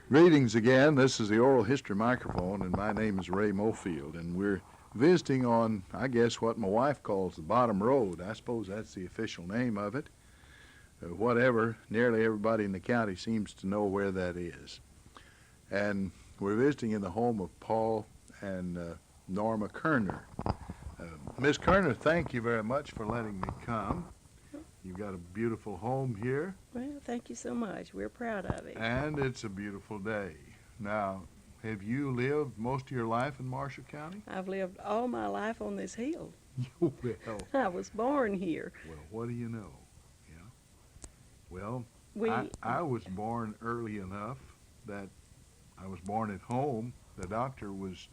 Greetings again. This is the Oral History Microphone, and my name is Ray Mofield, and we're visiting on, I guess, what my wife calls the Bottom Road. I suppose that's the official name of it. Whatever, nearly everybody in the county seems to know where that is. And we're visiting in the home of Paul and Norma Koerner. Miss Koerner, thank you very much for letting me come. You've got a beautiful home here. Well, thank you so much. We're proud of it. And it's a beautiful day. Now, have you lived most of your life in Marshall County? I've lived all my life on this hill. Well, I was born here. well, what do you know? Yeah. Well, We, I was born early enough that I was born at home. The doctor was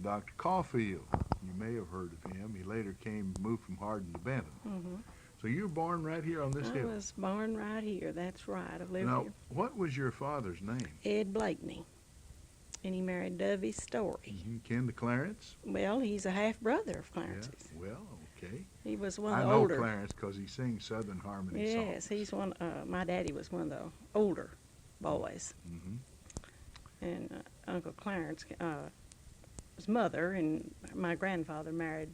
Dr. Caulfield. You may have heard of him. He later moved from Hardin to Benton. Mhm. So you were born right here on this I hill? was born right here. That's right. I've lived Now, here. what was your father's name? Ed Blakeney. And he married Dovey Story. Ken to Clarence? Well, he's a half-brother of Clarence's. Yeah, well, okay. He was one I of the know older. Clarence because he sings Southern Harmony songs. Yes, he's one. My daddy was one of the older boys. Hmm. And Uncle Clarence, his mother and my grandfather married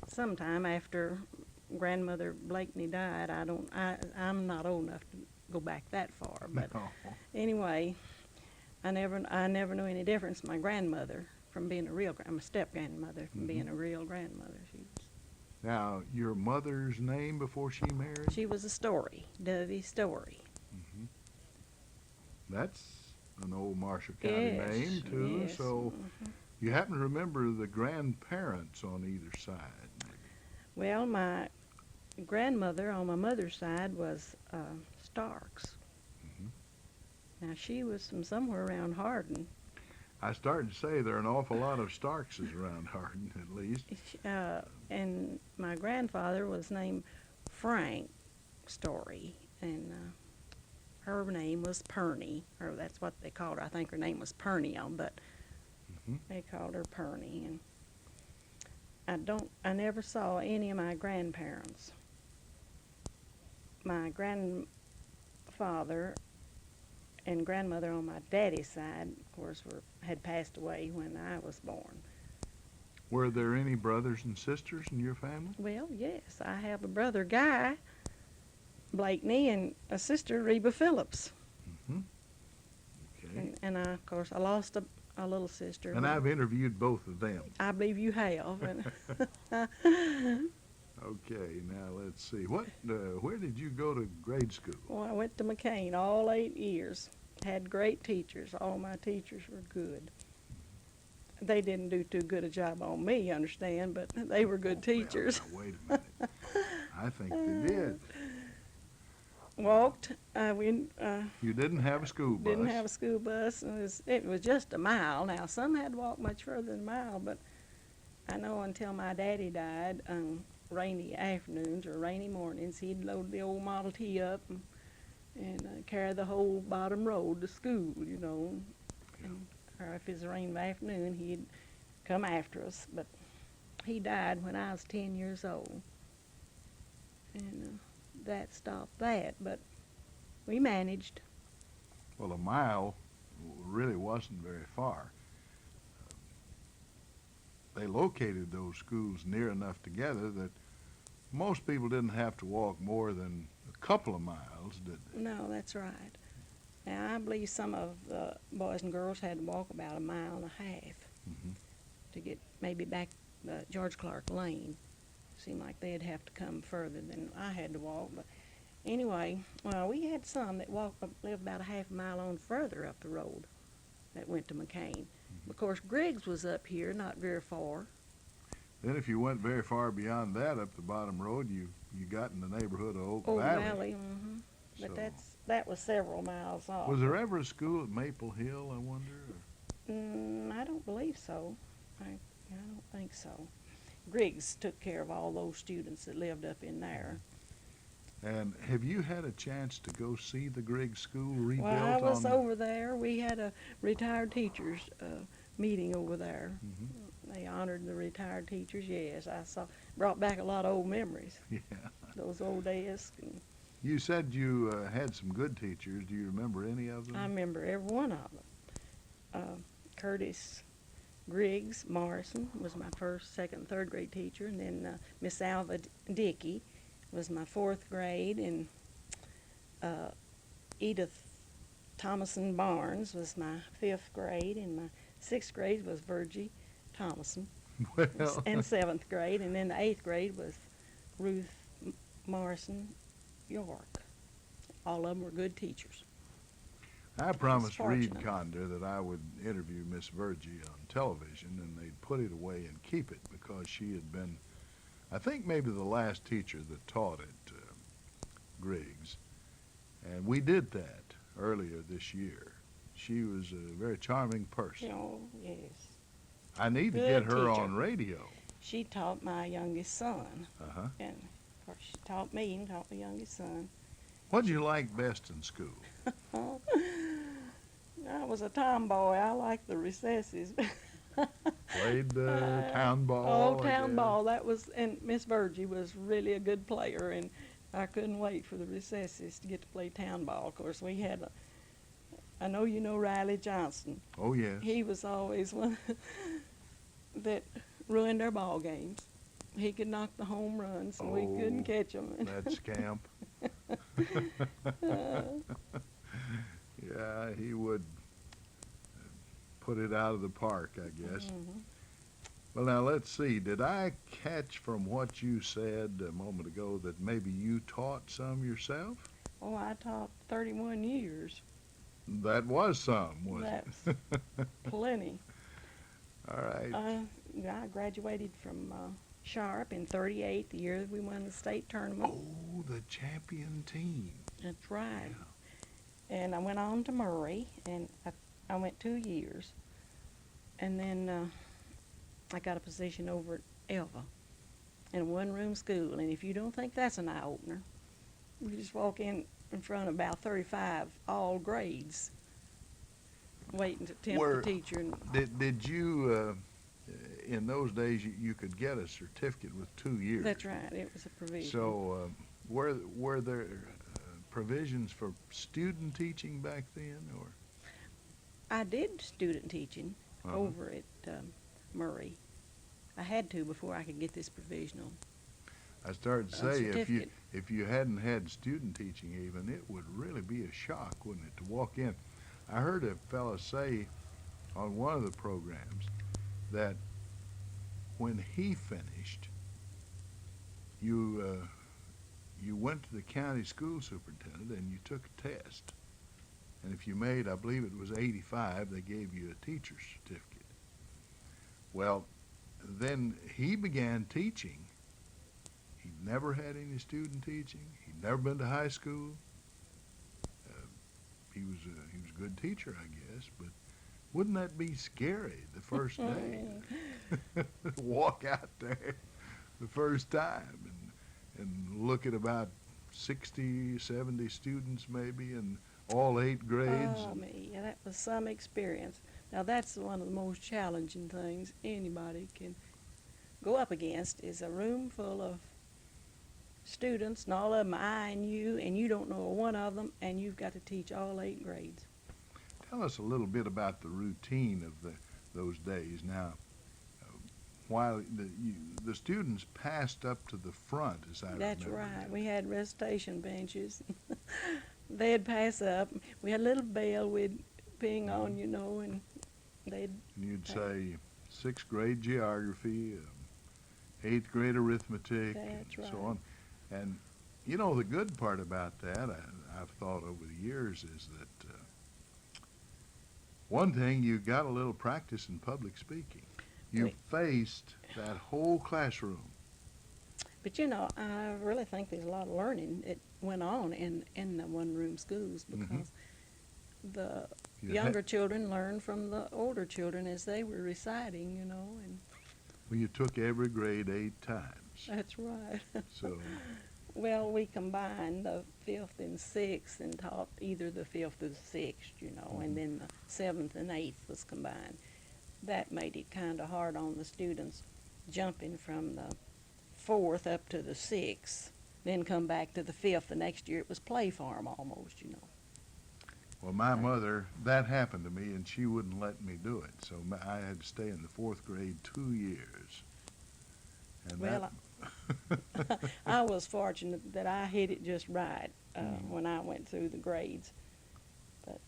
sometime after grandmother Blakeney died. I'm not old enough to go back that far, but No. anyway, I never knew any difference my grandmother from being a real my step grandmother from being a real grandmother. Now, your mother's name before she married? She was a Story, Dovey Story. Hmm. That's an old Marshall County Yes, name, too. yes. So you happen to remember the grandparents on either side, maybe? Well, my grandmother on my mother's side was Starks. Mhm. Now she was from somewhere around Hardin. I started to say there are an awful lot of Starkses around Hardin, at least. And my grandfather was named Frank Story, and her name was Perney, or that's what they called her. I think her name was Perney, but Mhm. they called her Perney. And I never saw any of my grandparents. My grandfather and grandmother on my daddy's side, of course, had passed away when I was born. Were there any brothers and sisters in your family? Well, yes, I have a brother, Guy Blakeney, and a sister, Reba Phillips. Hmm. Okay. And of course, I lost a little sister. And I've interviewed both of them. I believe you have. And Okay, now let's see. Where did you go to grade school? well, I went to McCain all 8 years. Had great teachers. All my teachers were good. They didn't do too good a job on me, you understand, but they were good teachers. Well, now, wait a minute. I think they did. Walked. You didn't have a school bus. Didn't have a school bus. And it was just a mile. Now, some had to walk much further than a mile, but I know until my daddy died, rainy afternoons or rainy mornings, he'd load the old Model T up and carry the whole bottom road to school, you know. Yeah. Or if it was a rainy afternoon, he'd come after us. But he died when I was 10 years old. And that stopped that, but we managed. Well, a mile really wasn't very far. They located those schools near enough together that most people didn't have to walk more than a couple of miles, did they? No, that's right. Now, I believe some of the boys and girls had to walk about a mile and a half Mhm. to get maybe back George Clark Lane. Seemed like they'd have to come further than I had to walk. But anyway, well, we had some that lived about a half a mile on further up the road that went to McCain. Of course, Griggs was up here, not very far. Then if you went very far beyond that up the bottom road, you got in the neighborhood of Oak Old Valley. Valley, but So- that was several miles off. Was there ever a school at Maple Hill, I wonder? I don't believe so. I don't think so. Griggs took care of all those students that lived up in there. And have you had a chance to go see the Griggs School rebuilt? Well, I was on over there. We had a retired teachers meeting over there. Mhm. They honored the retired teachers. Yes, I saw. Brought back a lot of old memories. Yeah. Those old desks. And You said you had some good teachers. Do you remember any of them? I remember every one of them. Curtis Griggs Morrison was my first, second, third grade teacher, and then Miss Alva Dickey was my fourth grade, and Edith Thomason Barnes was my fifth grade, and my sixth grade was Virgie Thomason, Well, and seventh grade, and then the eighth grade was Ruth Morrison York. All of them were good teachers. I promised Reed fortunate. Conder that I would interview Miss Virgie on television, and they'd put it away and keep it because she had been, I think, maybe the last teacher that taught at Griggs. And we did that earlier this year. She was a very charming person. Oh, yes. I need to Good get her teacher. on radio. She taught my youngest son, Uh-huh. and of course she taught me and taught my youngest son. What did you like best in school? I was a tomboy. I liked the recesses. Played town ball? Oh, I town guess? ball. That was, and Miss Virgie was really a good player, and I couldn't wait for the recesses to get to play town ball. Of course, we had I know you know Riley Johnson. Oh, yes. He was always one that ruined our ball games. He could knock the home runs, and we couldn't Oh, catch him. That's camp. Yeah, he would put it out of the park, I guess. Mhm. Well, now, let's see. Did I catch from what you said a moment ago that maybe you taught some yourself? Oh, I taught 31 years. That was some, wasn't That's it? plenty. All right. I graduated from Sharp in '38, the year we won the state tournament. Oh, the champion team. That's right. And I went on to Murray, and I went 2 years. And then I got a position over at Elva in a one-room school. And if you don't think that's an eye-opener, you just walk in front of about 35 all grades waiting to tempt Were- the teacher. And Did you, in those days, you could get a certificate with 2 years? that's right, it was a provision. So, were there provisions for student teaching back then, or? I did student teaching Uh-huh. over at Murray. I had to before I could get this provisional. I started to A say, certificate. if you hadn't had student teaching even, it would really be a shock, wouldn't it, to walk in? I heard a fellow say on one of the programs that when he finished, you went to the county school superintendent and you took a test. And if you made, I believe it was 85, they gave you a teacher's certificate. Well, then he began teaching. He'd never had any student teaching. He'd never been to high school. He was a good teacher, I guess, but wouldn't that be scary the first day? Walk out there the first time and look at about 60, 70 students maybe in all 8 grades. Oh, me, yeah, that was some experience. Now, that's one of the most challenging things anybody can go up against is a room full of students, and all of them eyeing you, and you don't know one of them, and you've got to teach all 8 grades. Tell us a little bit about the routine of those days. Now, while the students passed up to the front, as I That's remember. right. We had recitation benches. They'd pass up. We had a little bell we'd ping on, you know, and they'd. And you'd say 6th grade geography, 8th grade arithmetic, That's and so right. on. And you know, the good part about that, I've thought over the years, is that one thing, you got a little practice in public speaking. You Wait. faced that whole classroom. But you know, I really think there's a lot of learning that went on in the one-room schools because the You had- younger children learned from the older children as they were reciting, you know, and Well, you took every grade 8 times. that's right. So, Well, we combined the 5th and 6th and taught either the 5th or the 6th, you know, and then the 7th and 8th was combined. That made it kind of hard on the students jumping from the 4th up to the 6th then come back to the 5th. The next year it was play farm almost, you know. Well, my mother, that happened to me, and she wouldn't let me do it. So I had to stay in the 4th grade 2 years. And Well, I was fortunate that I hit it just right when I went through the grades. But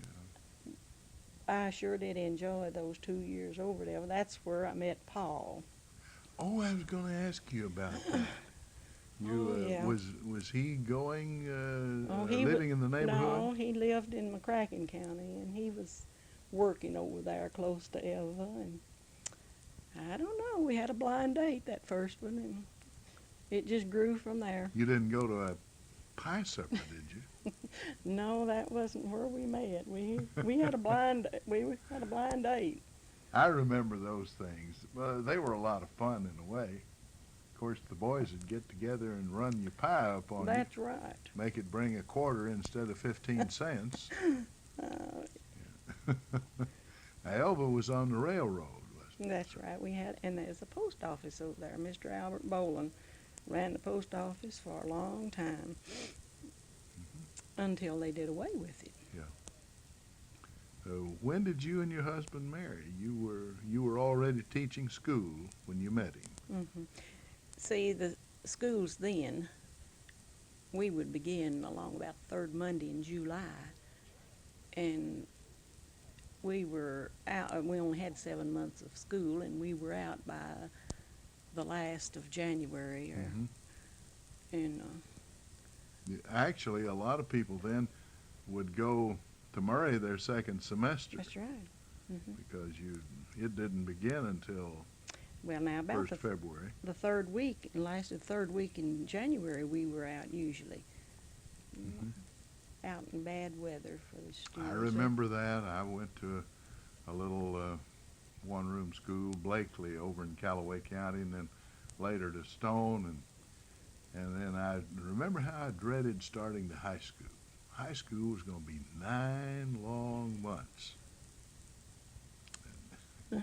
I sure did enjoy those 2 years over there. That's where I met Paul. Oh, I was going to ask you about that. Yeah. Was he going He living in the neighborhood? No, he lived in McCracken County, and he was working over there close to Eva. And I don't know. We had a blind date that first one, and it just grew from there. You didn't go to a pie supper, did you? No, that wasn't where we met. We had a blind date. I remember those things. They were a lot of fun in a way. Of course, the boys would get together and run your pie up on you. That's right. Make it bring a quarter instead of 15 cents. Now, Elva was on the railroad, wasn't it? That's right. We had, and there's a post office over there. Mr. Albert Boland ran the post office for a long time until they did away with it. When did you and your husband marry? You were already teaching school when you met him. See, the schools then, we would begin along about the 3rd Monday in July, and we were out. We only had 7 months of school, and we were out by the last of January. And actually, a lot of people then would go to Murray their 2nd semester. That's right. Because it didn't begin until Well, now about 1st February. the 3rd week, and lasted the 3rd week in January, we were out usually. Out in bad weather for the students. I remember that. I went to a little one-room school, Blakely, over in Callaway County, and then later to Stone, and then I remember how I dreaded starting to high school. High school was going to be 9 long months. And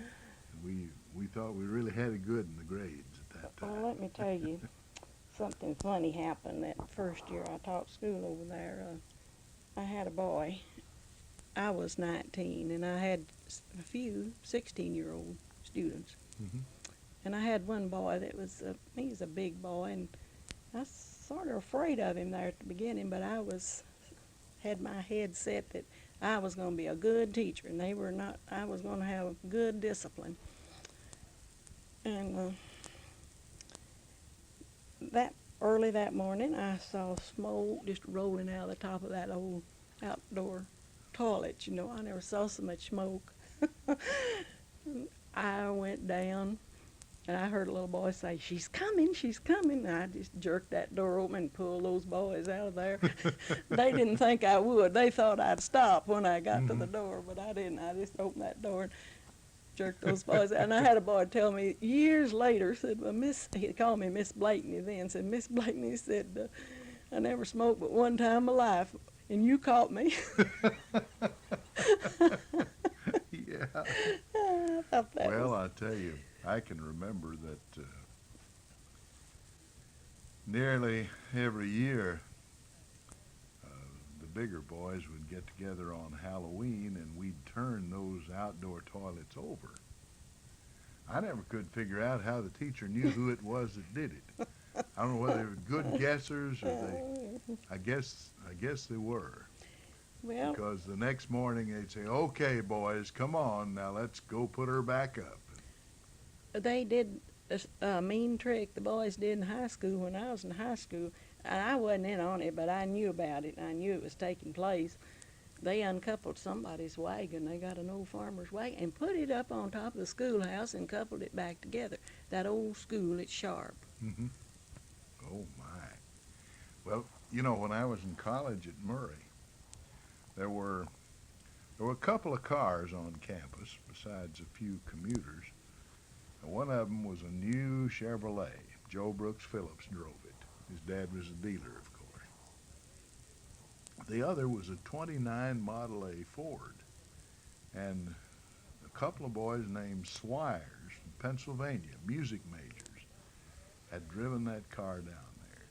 we thought we really had it good in the grades at that time. Well, let me tell you, something funny happened that first year I taught school over there. I had a boy. I was 19, and I had a few 16-year-old students. And I had one boy that was, he was a big boy, and I was sort of afraid of him there at the beginning, but I had my head set that I was going to be a good teacher, and they were not. I was going to have good discipline. And that early that morning, I saw smoke just rolling out of the top of that old outdoor toilet. You know, I never saw so much smoke. I went down, and I heard a little boy say, "She's coming, she's coming." And I just jerked that door open and pulled those boys out of there. They didn't think I would. They thought I'd stop when I got to the door, but I didn't. I just opened that door and jerked those boys out. And I had a boy tell me years later, said, "Well, he called me Miss Blakeney then, said, Miss Blakeney said, I never smoked but one time in my life, and you caught me." Yeah. I thought that Well, was... I tell you, I can remember that nearly every year the bigger boys would get together on Halloween, and we'd turn those outdoor toilets over. I never could figure out how the teacher knew who it was that did it. I don't know whether they were good guessers or I guess they were. Well, Because the next morning they'd say, "Okay, boys, come on, now let's go put her back up." they did a mean trick the boys did in high school when I was in high school. And I wasn't in on it, but I knew about it. I knew it was taking place. They uncoupled somebody's wagon. They got an old farmer's wagon and put it up on top of the schoolhouse and coupled it back together. That old school at Sharp. Oh, my. Well, you know, when I was in college at Murray, there were a couple of cars on campus besides a few commuters. And one of them was a new Chevrolet. Joe Brooks Phillips drove it. His dad was a dealer, of course. The other was a 29 Model A Ford. And a couple of boys named Swires from Pennsylvania, music majors, had driven that car down there.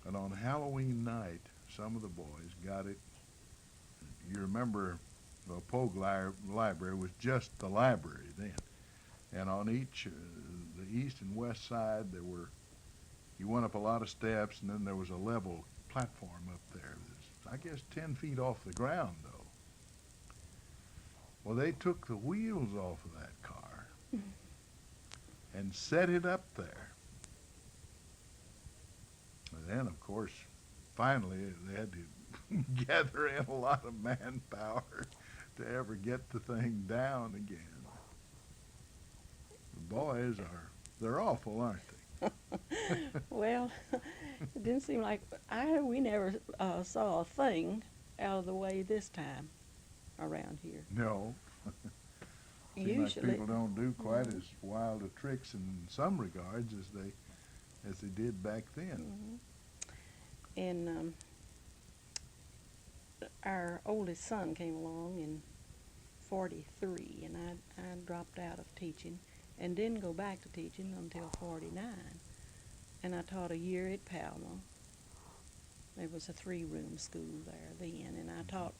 And on Halloween night, some of the boys got it. You remember the Pogue Library was just the library then. And on each, the east and west side, you went up a lot of steps, and then there was a level platform up there. That's, I guess, 10 feet off the ground, though. Well, they took the wheels off of that car and set it up there. And then, of course, finally, they had to gather in a lot of manpower to ever get the thing down again. The boys they're awful, aren't they? Well, it didn't seem like we never saw a thing out of the way this time around here. No. Seems like Usually, people don't do quite as wild a tricks in some regards as they did back then. and our oldest son came along in '43, and I dropped out of teaching and didn't go back to teaching until '49. And I taught a year at Palma. There was a 3-room school there then, and I taught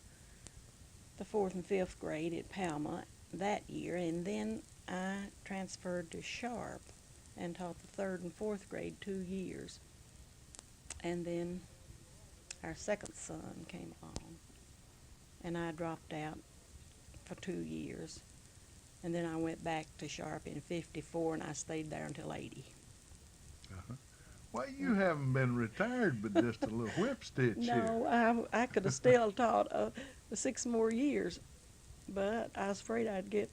the 4th and 5th grade at Palma that year, and then I transferred to Sharp and taught the 3rd and 4th grade 2 years. And then our second son came along, and I dropped out for 2 years. And then I went back to Sharp in '54, and I stayed there until '80. Uh-huh. Well, you haven't been retired but just a little whip stitch here. No, I could have still taught 6 more years, but I was afraid I'd get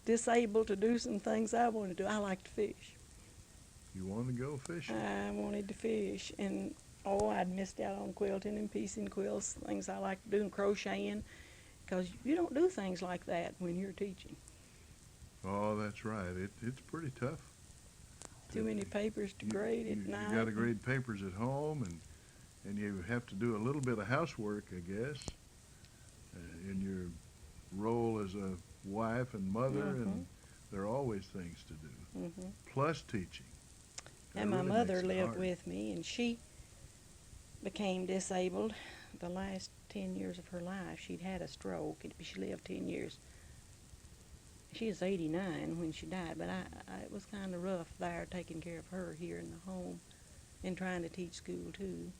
disabled to do some things I wanted to do. I like to fish. You want to go fishing? I wanted to fish, and I'd missed out on quilting and piecing quilts, things I like to do, and crocheting, because you don't do things like that when you're teaching. Oh, that's right. It's pretty tough. Too many papers to grade at night. You got to grade papers at home, and you have to do a little bit of housework, I guess, in your role as a wife and mother, and there are always things to do, plus teaching. And my mother lived with me, and she became disabled the last 10 years of her life. She'd had a stroke. She lived 10 years. She was 89 when she died, but it was kind of rough there taking care of her here in the home and trying to teach school too.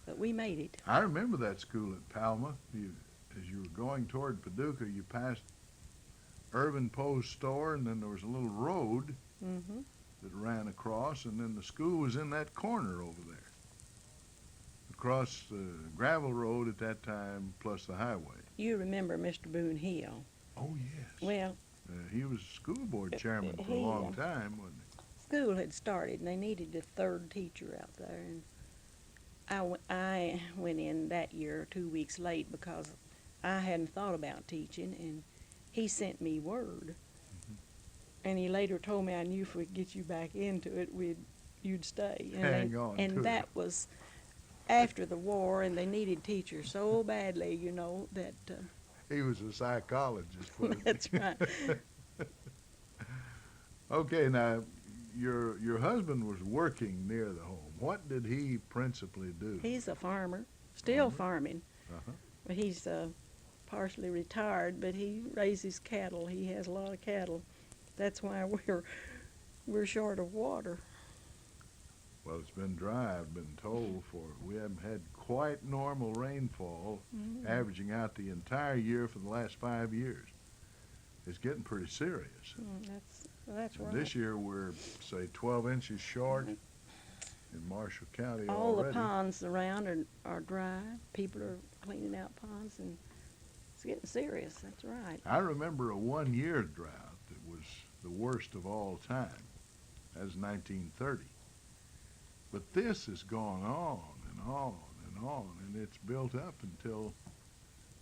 But we made it. I remember that school at Palma. As you were going toward Paducah, you passed Irvin Poe's store, and then there was a little road that ran across, and then the school was in that corner over there. Across the gravel road at that time, plus the highway. You remember Mr. Boone Hill? Oh, yes. Well, he was school board chairman for a long time, wasn't he? School had started, and they needed a 3rd teacher out there. And I went in that year 2 weeks late because I hadn't thought about teaching, and he sent me word. And he later told me, I knew if we'd get you back into it, you'd stay. And Hang on to it. that was after the war, and they needed teachers so badly, that... He was a psychologist, wasn't he? That's right. Okay, now, your husband was working near the home. What did he principally do? He's a farmer, still farming. Uh-huh. But he's partially retired, but he raises cattle. He has a lot of cattle. That's why we're short of water. Well, it's been dry, I've been told, for we haven't had quite normal rainfall, averaging out the entire year for the last 5 years. It's getting pretty serious. That's And right. this year we're, say, 12 inches short in Marshall County All already. the ponds around are dry. People are cleaning out ponds, and it's getting serious. That's right. I remember a 1-year drought that was the worst of all time. That was 1930. But this has gone on and on and on, and it's built up until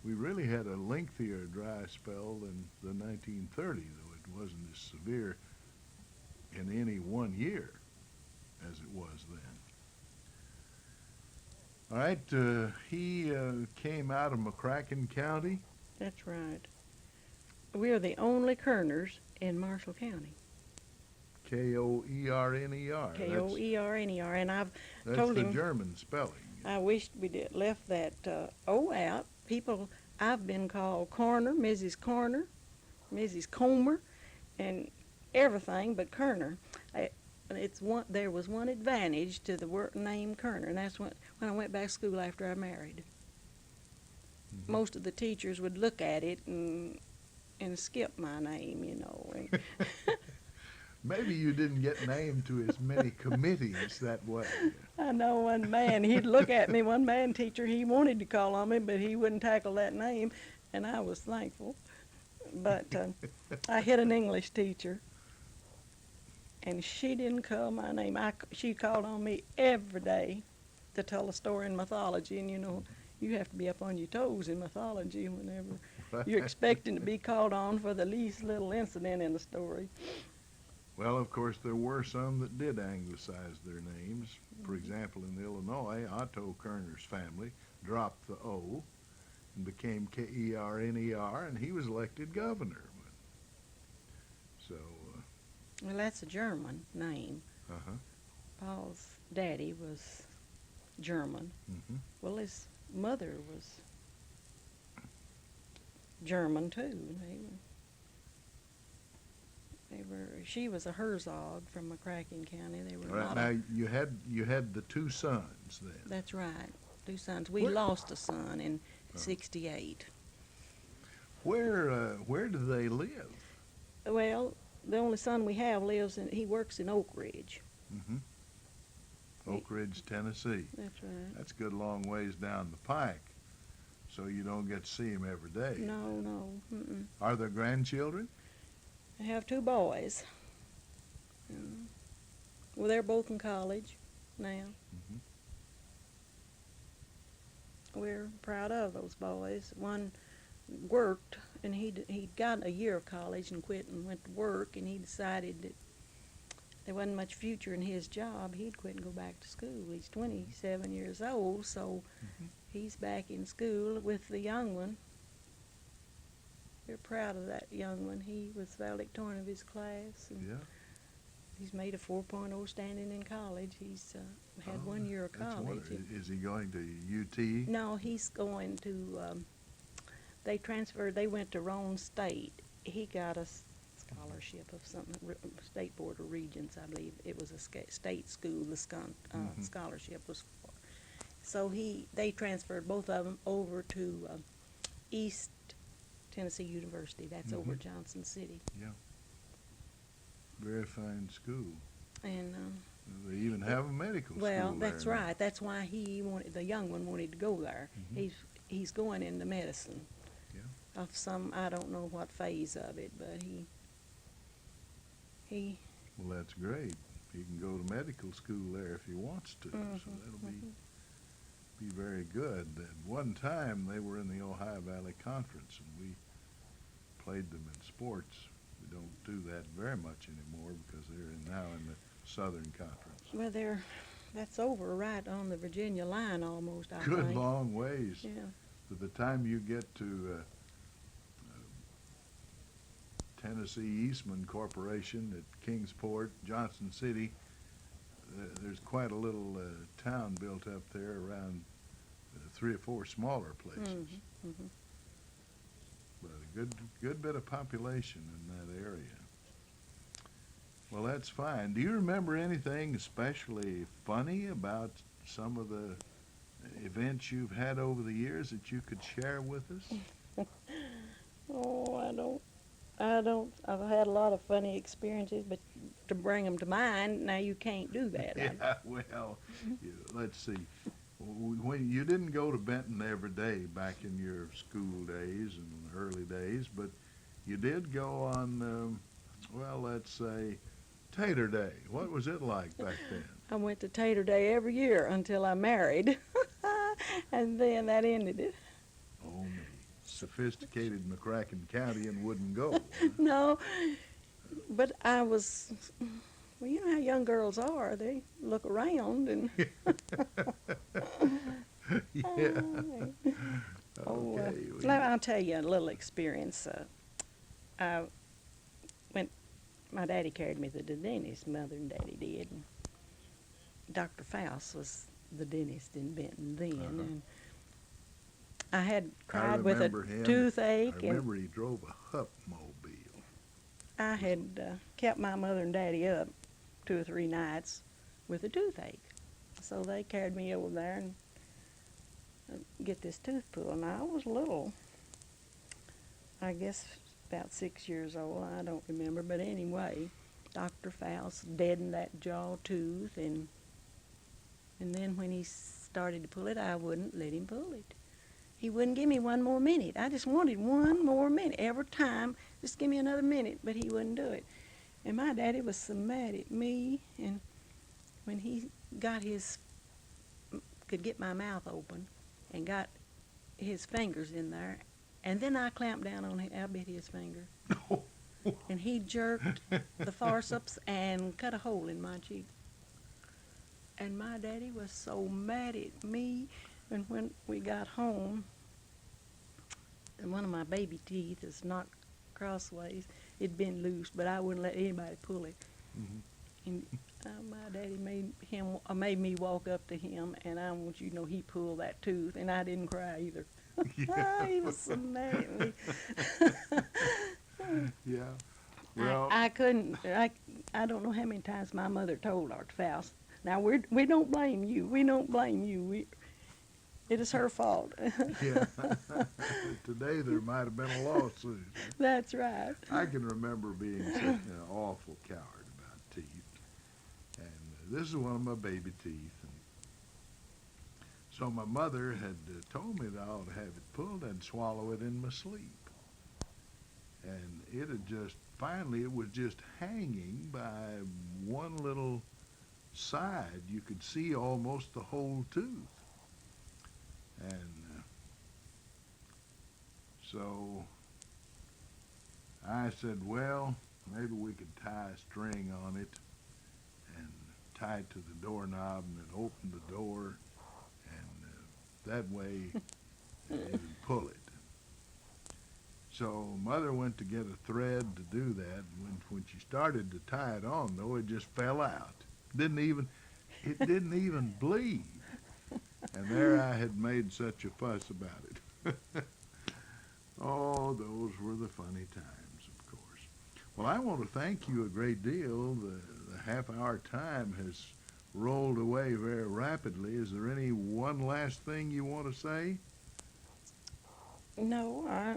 we really had a lengthier dry spell than the 1930, though it wasn't as severe in any 1 year as it was then. All right, he came out of McCracken County. That's right. We're the only Koerners in Marshall County. Koerner. Koerner, and I've That's told the him German spelling. I wished we did left that O out. People, I've been called Koerner, Mrs. Koerner, Mrs. Comer, and everything but Koerner. There was one advantage to the work name Koerner, and that's when I went back to school after I married. Mm-hmm. Most of the teachers would look at it and skip my name, you know. And Maybe you didn't get named to as many committees that way. I know one man, he'd look at me, one man teacher, he wanted to call on me, but he wouldn't tackle that name, and I was thankful. But I hit an English teacher, and she didn't call my name. She called on me every day to tell a story in mythology, and you know, you have to be up on your toes in mythology whenever you're expecting to be called on for the least little incident in the story. Well, of course, there were some that did anglicize their names. For example, in Illinois, Otto Koerner's family dropped the O and became Koerner, and he was elected governor. So, Well, that's a German name. uh-huh. Paul's daddy was German. Mm-hmm. Well, his mother was German too. She was a Herzog from McCracken County. They were Right, now you had the two sons then. That's right, two sons. We lost a son in '68. Where do they live? Well, the only son we have he works in Oak Ridge. Mm-hmm. Oak Ridge, Tennessee. That's right. That's a good long ways down the pike, so you don't get to see him every day. No. Mm-mm. Are there grandchildren? I have two boys. Well, they're both in college now. Mm-hmm. We're proud of those boys. One worked, and he'd got a year of college and quit and went to work, and he decided that there wasn't much future in his job. He'd quit and go back to school. He's 27 years old, so he's back in school with the young one. We're proud of that young one. He was valedictorian of his class. And Yeah. he's made a 4.0 standing in college. He's had 1 year of That's college. wonderful. Is he going to UT? No, he's going to, they transferred, they went to Roane State. He got a scholarship of something, State Board of Regents, I believe. It was a state school the scholarship was for. So they transferred both of them over to East Tennessee University. That's over Johnson City. Yeah. Very fine school. And They even have a medical school well, there that's now. right. That's why the young one wanted to go there. He's going into medicine. Yeah. Of some, I don't know what phase of it, but he. Well, that's great. He can go to medical school there if he wants to. So that'll be very good. At one time, they were in the Ohio Valley Conference, and we played them in sports. We don't do that very much anymore because they're now in the Southern Conference. Well, that's over right on the Virginia line almost, I Good think. long ways. Yeah. By the time you get to Tennessee Eastman Corporation at Kingsport, Johnson City, there's quite a little town built up there around 3 or 4 smaller places. But a good bit of population in that area. Well, that's fine. Do you remember anything especially funny about some of the events you've had over the years that you could share with us? Oh, I don't. I've had a lot of funny experiences, but to bring them to mind, now you can't do that. Yeah, well, let's see. When you didn't go to Benton every day back in your school days and early days, but you did go on, well, let's say, Tater Day. What was it like back then? I went to Tater Day every year until I married, and then that ended it. Oh, me. Sophisticated McCracken County and wouldn't go. Huh? No, but I was, well, you know how young girls are. They look around and. Yeah. I'll tell you a little experience. I went my daddy carried me to the dentist, mother and daddy did. And Dr. Faust was the dentist in Benton then, and I had cried with a remember him. toothache, I remember he drove a Hupmobile. I had kept my mother and daddy up 2 or 3 nights with a toothache. So they carried me over there and get this tooth pulled. Now, I was little, I guess about 6 years old, I don't remember. But anyway, Dr. Faust deadened that jaw tooth, and then when he started to pull it, I wouldn't let him pull it. He wouldn't give me 1 more minute. I just wanted 1 more minute every time. Just give me another minute, but he wouldn't do it. And my daddy was so mad at me, and when he could get my mouth open and got his fingers in there, and then I clamped down on it, I bit his finger. And he jerked the forceps and cut a hole in my cheek. And my daddy was so mad at me. And when we got home, and one of my baby teeth is knocked crossways. It'd been loose, but I wouldn't let anybody pull it. And my daddy made me walk up to him, and I want you to know he pulled that tooth, and I didn't cry either. He was so mad at me. Yeah. Well, I couldn't. I don't know how many times my mother told Dr. Faust. Now we don't blame you. We don't blame you. It is her fault. yeah. Today there might have been a lawsuit. That's right. I can remember being such an awful coward about teeth. And this is one of my baby teeth. And so my mother had told me that I ought to have it pulled and swallow it in my sleep. And it had finally it was just hanging by one little side. You could see almost the whole tooth. And so I said, well, maybe we could tie a string on it and tie it to the doorknob and then open the door, and that way it would pull it. So Mother went to get a thread to do that. When she started to tie it on, though, it just fell out. It didn't even bleed. And there I had made such a fuss about it. Oh, those were the funny times, of course. Well, I want to thank you a great deal. The half-hour time has rolled away very rapidly. Is there any one last thing you want to say? No, I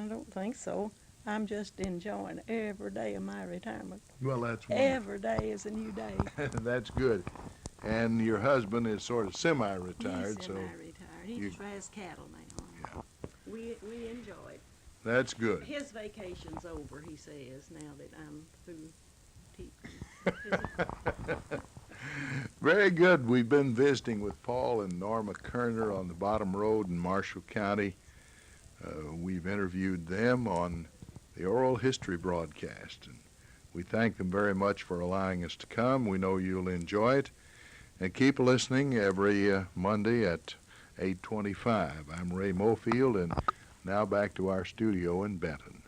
don't think so. I'm just enjoying every day of my retirement. Well, that's wonderful. Every day is a new day. That's good. And your husband is sort of semi-retired, He's so semi-retired. He just has cattle now. yeah, We enjoy it. that's good. His vacation's over, he says, now that I'm through teaching. Very good. We've been visiting with Paul and Norma Koerner on the Bottom Road in Marshall County. We've interviewed them on the oral history broadcast, and we thank them very much for allowing us to come. We know you'll enjoy it. And keep listening every Monday at 8:25. I'm Ray Mofield, and now back to our studio in Benton.